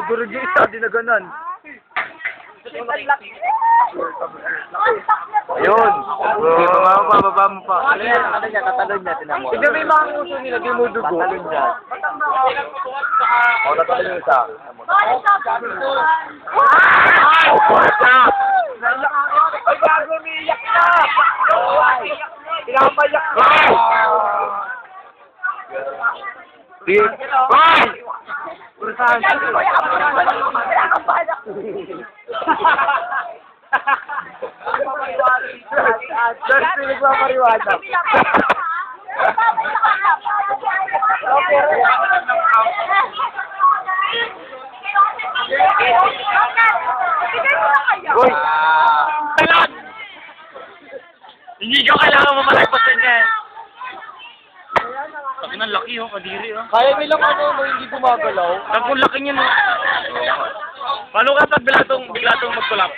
durog yung isa, di na ganan. Ayun. Baba mo pa. Ano niya, tatalon niya, tinan mo. Hindi may mga uso nila, di mo dugo. Tatalon niya. O, tatalon yung isa. Ay, bago umiiyak na! Pinapaiyak na! Sige. Ay! Purasahan siya. Sir, pinagpapariwada. Uy! Talon! Hindi ko kailangan mo malagpasin yan. Laki ng laki, oh, kadiri, oh. Kaya nilang ano, hindi gumagalaw. Ang laki niya, no. Paano ka pag bigla tong magkulap?